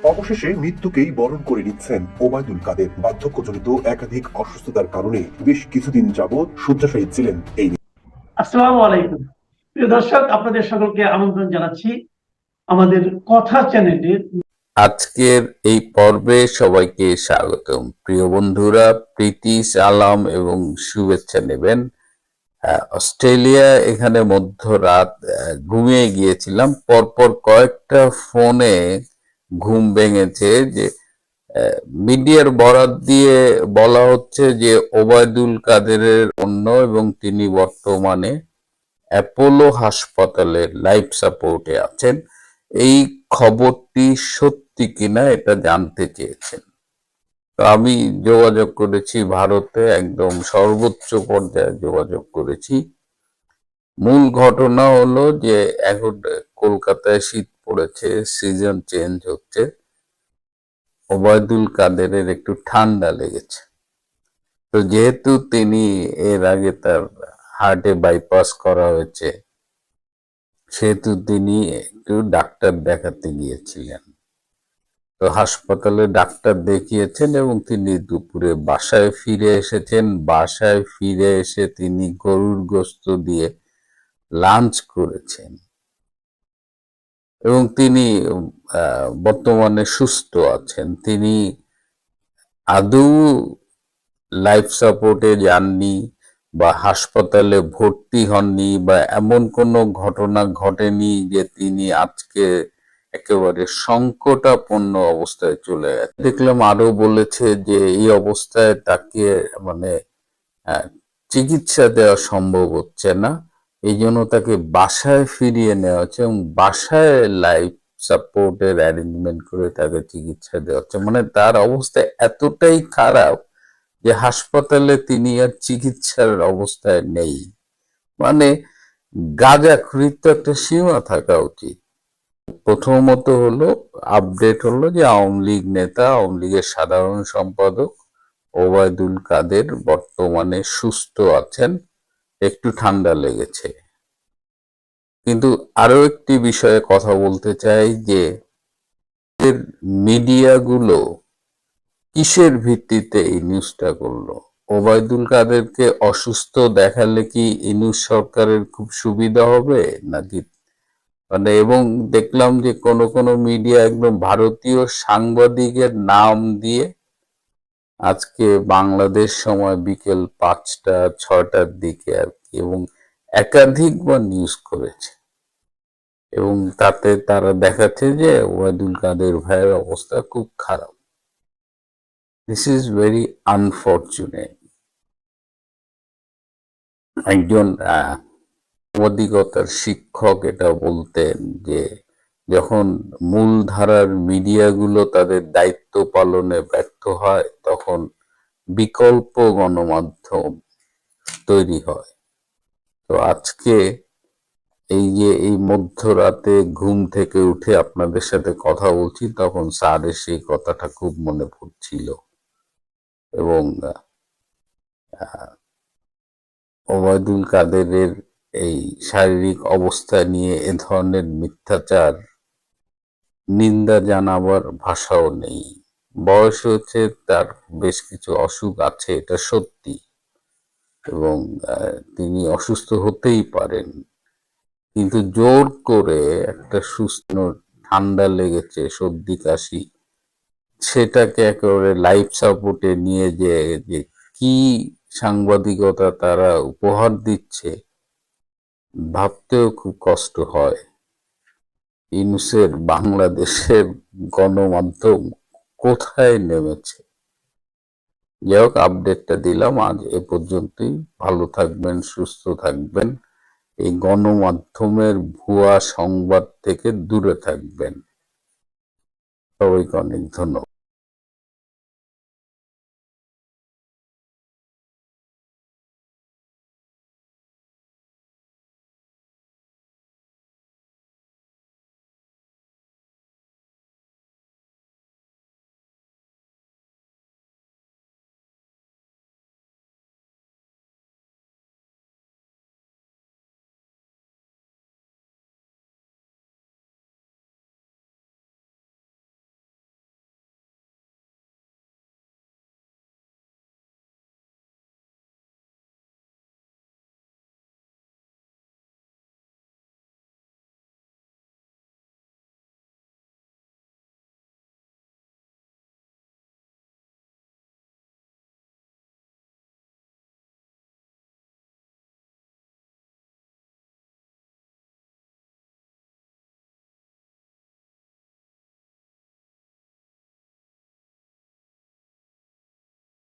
অবশেষে মৃত্যুকেই বরণ করে নিচ্ছেন ওবায়দুল কাদের। বার্ধক্যজনিত একাধিক অসুস্থতার কারণে বেশ কিছুদিন যাবৎ শয্যাশায়ী ছিলেন এই। আসসালামু আলাইকুম প্রিয় দর্শক, আপনাদের সকলকে আমন্ত্রণ জানাচ্ছি আমাদের কথা চ্যানেলের আজকের এই পর্বে সবাইকে স্বাগতম। প্রিয় বন্ধুরা, প্রীতি, সালাম এবং শুভেচ্ছা নেবেন। অস্ট্রেলিয়া, এখানে মধ্যরাত, ঘুমিয়ে গিয়েছিলাম। পরপর কয়েকটা ফোনে ঘুম ভেঙেছে যে মিডিয়ার বরাত দিয়ে বলা হচ্ছে যে ওবায়দুল কাদেরের অন্য এবং তিনি বর্তমানে অ্যাপোলো হাসপাতালে লাইফ সাপোর্টে আছেন। এই খবরটি সত্যি কিনা এটা জানতে চেয়েছেন। তো আমি যোগাযোগ করেছি ভারতে, একদম সর্বোচ্চ পর্যায়ে যোগাযোগ করেছি। মূল ঘটনা হলো যে এখন কলকাতায় শীত পড়েছে, সিজন চেঞ্জ হচ্ছে। ওবায়দুল কাদেরের একটু ঠান্ডা লেগেছে। তো যেহেতু তিনি এর আগে তার হার্টে বাইপাস করা হয়েছে, সেহেতু তিনি একটু ডাক্তার দেখাতে গিয়েছিলেন। তো হাসপাতালে ডাক্তার দেখিয়েছেন এবং তিনি দুপুরে বাসায় ফিরে এসেছেন। বাসায় ফিরে এসে তিনি গরুর গোশত দিয়ে লাঞ্চ করেছেন এবং তিনি বর্তমানে সুস্থ আছেন। তিনি আদৌ লাইফ সাপোর্টে যাননি বা হাসপাতালে ভর্তি হননি বা এমন কোনো ঘটনা ঘটেনি যে তিনি আজকে একেবারে সংকটাপন্ন অবস্থায় চলে গেছে। দেখলাম আরো বলেছে যে এই অবস্থায় তাকে মানে চিকিৎসা দেওয়া সম্ভব হচ্ছে না, এই জন্য তাকে বাসায় ফিরিয়ে নেওয়া হচ্ছে এবং বাসায় লাইফ সাপোর্টের অ্যারেঞ্জমেন্ট করে তাকে চিকিৎসা দেওয়া হচ্ছে। মানে তার অবস্থা এতটাই খারাপ যে হাসপাতালে তিনি আর চিকিৎসার অবস্থায় নেই। মানে গাঁজাখুরির তো একটা সীমা থাকা উচিত। প্রথমত হলো আপডেট হলো যে আওয়ামী লীগ নেতা, আওয়ামী লীগের সাধারণ সম্পাদক ওবায়দুল কাদের বর্তমানে সুস্থ আছেন, একটু ঠান্ডা লেগেছে। কিন্তু আরো একটি বিষয়ে কথা বলতে চাই যে মিডিয়াগুলো কিসের ভিত্তিতে এই নিউজটা করলো? ওবায়দুল কাদেরকে অসুস্থ দেখালে কি ইউনূস সরকারের খুব সুবিধা হবে নাকি? মানে এবং দেখলাম যে কোন কোন মিডিয়া একদম ভারতীয় সাংবাদিকের নাম দিয়ে আজকে বাংলাদেশ সময় বিকেল 5টা-6টার দিকে আর কি, এবং একাধিকবার নিউজ করেছে এবং তাতে তারা দেখাচ্ছে যে ওবায়দুল কাদের ভাইয়ের অবস্থা খুব খারাপ। This is very unfortunate. একজন সাংবাদিকতার শিক্ষক এটা বলতেন যে যখন মূলধারার মিডিয়াগুলো তাদের দায়িত্ব পালনে ব্যর্থ হয় তখন বিকল্প গণমাধ্যম তৈরি হয়। তো আজকে এই যে এই মধ্যরাতে ঘুম থেকে উঠে আপনাদের সাথে কথা বলছি, তখন স্যারের সেই কথাটা খুব মনে পড়ছিল এবং ওবায়দুল কাদেরের এই শারীরিক অবস্থা নিয়ে এ ধরনের মিথ্যাচার নিন্দা জানাবার ভাষাও নেই। বয়স হচ্ছে, তার বেশ কিছু অসুখ আছে, এটা সত্যি, এবং তিনি অসুস্থ হতেই পারেন, কিন্তু জোর করে একটা সুস্থ ঠান্ডা লেগেছে, সর্দি কাশি, সেটাকে একেবারে লাইফ সাপোর্টে নিয়ে যে কি সাংবাদিকতা তারা উপহার দিচ্ছে ভাবতেও খুব কষ্ট হয়। ইউনূসের বাংলাদেশের গণমাধ্যম কোথায় নেমেছে? যাই হোক, আপডেটটা দিলাম। আজ এ পর্যন্তই। ভালো থাকবেন, সুস্থ থাকবেন, এই গণমাধ্যমের ভুয়া সংবাদ থেকে দূরে থাকবেন। সবাইকে অনেক ধন্যবাদ।